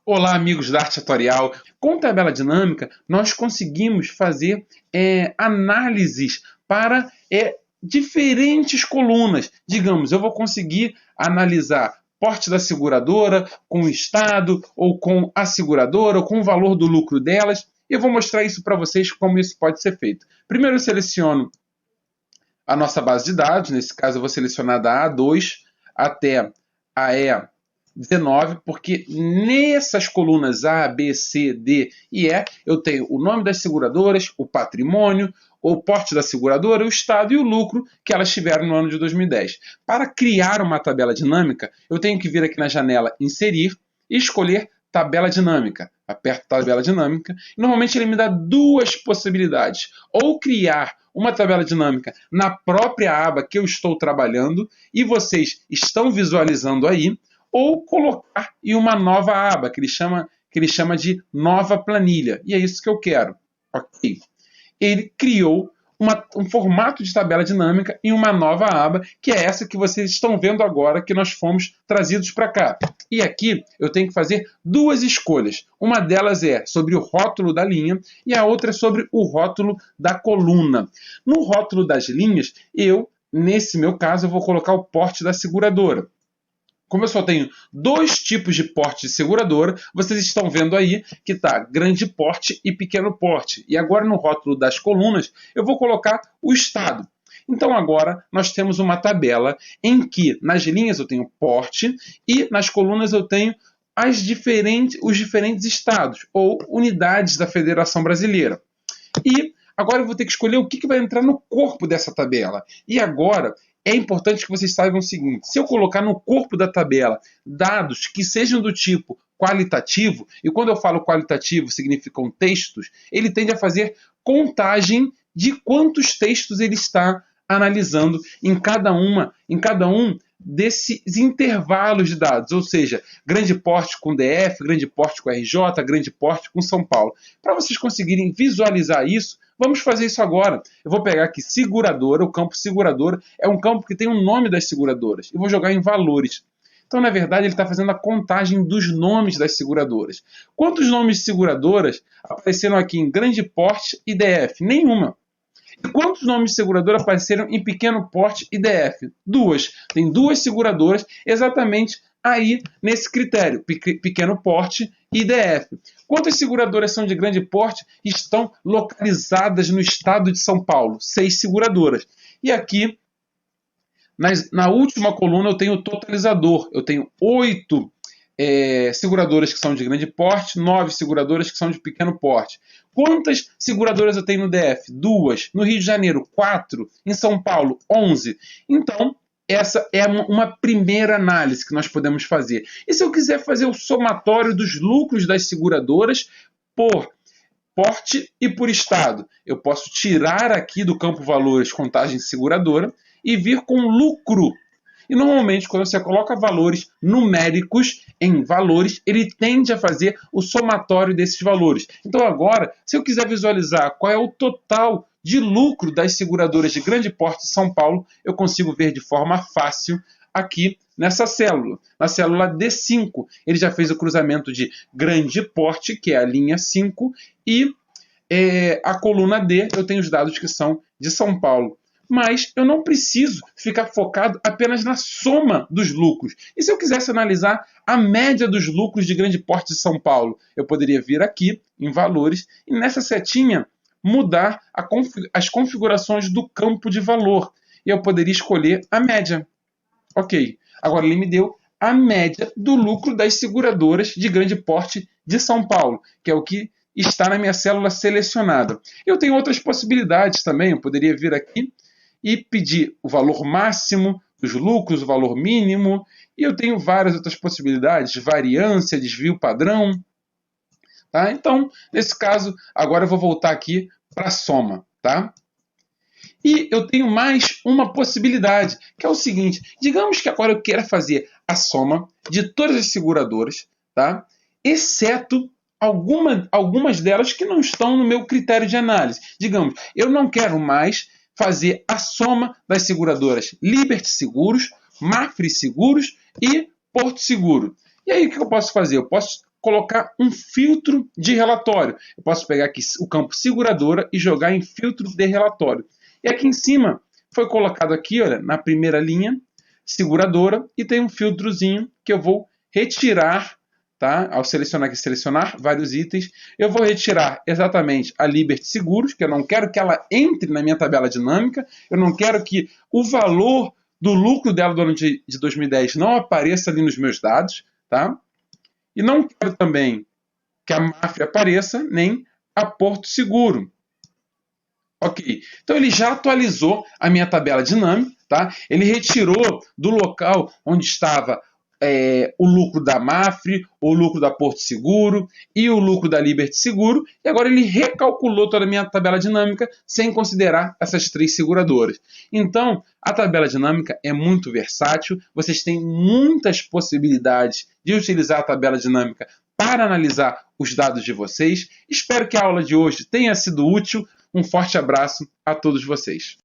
Olá, amigos da Arte Atorial. Com tabela dinâmica, nós conseguimos fazer análises para diferentes colunas. Digamos, eu vou conseguir analisar porte da seguradora com o Estado, ou com a seguradora, ou com o valor do lucro delas. Eu vou mostrar isso para vocês, como isso pode ser feito. Primeiro eu seleciono a nossa base de dados. Nesse caso eu vou selecionar da A2 até a E19, porque nessas colunas A, B, C, D e E, eu tenho o nome das seguradoras, o patrimônio, o porte da seguradora, o estado e o lucro que elas tiveram no ano de 2010. Para criar uma tabela dinâmica, eu tenho que vir aqui na janela Inserir e escolher Tabela Dinâmica. Aperto Tabela Dinâmica e normalmente ele me dá duas possibilidades. Ou criar uma tabela dinâmica na própria aba que eu estou trabalhando e vocês estão visualizando aí, ou colocar em uma nova aba, que ele chama de nova planilha. E é isso que eu quero. Ok. Ele criou um formato de tabela dinâmica em uma nova aba, que é essa que vocês estão vendo agora, que nós fomos trazidos para cá. E aqui eu tenho que fazer duas escolhas. Uma delas é sobre o rótulo da linha e a outra é sobre o rótulo da coluna. No rótulo das linhas, nesse meu caso, eu vou colocar o porte da seguradora. Como eu só tenho dois tipos de porte de seguradora, vocês estão vendo aí que está grande porte e pequeno porte. E agora no rótulo das colunas eu vou colocar o estado. Então agora nós temos uma tabela em que nas linhas eu tenho porte e nas colunas eu tenho os diferentes estados ou unidades da Federação Brasileira. E agora eu vou ter que escolher o que vai entrar no corpo dessa tabela. E agora é importante que vocês saibam o seguinte: se eu colocar no corpo da tabela dados que sejam do tipo qualitativo, e quando eu falo qualitativo significam textos, ele tende a fazer contagem de quantos textos ele está analisando em cada um desses intervalos de dados, ou seja, grande porte com DF, grande porte com RJ, grande porte com São Paulo. Para vocês conseguirem visualizar isso, vamos fazer isso agora. Eu vou pegar aqui seguradora, o campo seguradora é um campo que tem o nome das seguradoras, e vou jogar em valores. Então, na verdade, ele está fazendo a contagem dos nomes das seguradoras. Quantos nomes de seguradoras apareceram aqui em grande porte e DF? Nenhuma. E quantos nomes de seguradora apareceram em pequeno porte e DF? Duas. Tem duas seguradoras exatamente aí nesse critério, pequeno porte e DF. Quantas seguradoras são de grande porte e estão localizadas no estado de São Paulo? 6 seguradoras. E aqui, na última coluna, eu tenho o totalizador. Eu tenho 8 seguradoras que são de grande porte, 9 seguradoras que são de pequeno porte. Quantas seguradoras eu tenho no DF? 2. No Rio de Janeiro, 4. Em São Paulo, 11. Então, essa é uma primeira análise que nós podemos fazer. E se eu quiser fazer o somatório dos lucros das seguradoras por porte e por estado? Eu posso tirar aqui do campo valores contagem seguradora e vir com lucro. E normalmente, quando você coloca valores numéricos em valores, ele tende a fazer o somatório desses valores. Então agora, se eu quiser visualizar qual é o total de lucro das seguradoras de grande porte de São Paulo, eu consigo ver de forma fácil aqui nessa célula. Na célula D5, ele já fez o cruzamento de grande porte, que é a linha 5, e a coluna D, eu tenho os dados que são de São Paulo. Mas eu não preciso ficar focado apenas na soma dos lucros. E se eu quisesse analisar a média dos lucros de grande porte de São Paulo? Eu poderia vir aqui em valores e nessa setinha mudar as configurações do campo de valor. E eu poderia escolher a média. Ok. Agora ele me deu a média do lucro das seguradoras de grande porte de São Paulo, que é o que está na minha célula selecionada. Eu tenho outras possibilidades também. Eu poderia vir aqui e pedir o valor máximo dos lucros, o valor mínimo, e eu tenho várias outras possibilidades, variância, desvio padrão. Tá? Então, nesse caso, agora eu vou voltar aqui para a soma. Tá? E eu tenho mais uma possibilidade, que é o seguinte: digamos que agora eu queira fazer a soma de todas as seguradoras, tá? Exceto algumas delas que não estão no meu critério de análise. Digamos, eu não quero mais fazer a soma das seguradoras Liberty Seguros, Mafre Seguros e Porto Seguro. E aí o que eu posso fazer? Eu posso colocar um filtro de relatório. Eu posso pegar aqui o campo seguradora e jogar em filtro de relatório. E aqui em cima foi colocado aqui, olha, na primeira linha, seguradora, e tem um filtrozinho que eu vou retirar, tá? Ao selecionar aqui, selecionar vários itens, eu vou retirar exatamente a Liberty Seguros, que eu não quero que ela entre na minha tabela dinâmica, eu não quero que o valor do lucro dela do ano de 2010 não apareça ali nos meus dados, tá? E não quero também que a Mafre apareça, nem a Porto Seguro. Ok, então ele já atualizou a minha tabela dinâmica, tá? Ele retirou do local onde estava o lucro da Mafre, o lucro da Porto Seguro e o lucro da Liberty Seguro, e agora ele recalculou toda a minha tabela dinâmica sem considerar essas 3 seguradoras. Então, a tabela dinâmica é muito versátil, vocês têm muitas possibilidades de utilizar a tabela dinâmica para analisar os dados de vocês. Espero que a aula de hoje tenha sido útil. Um forte abraço a todos vocês.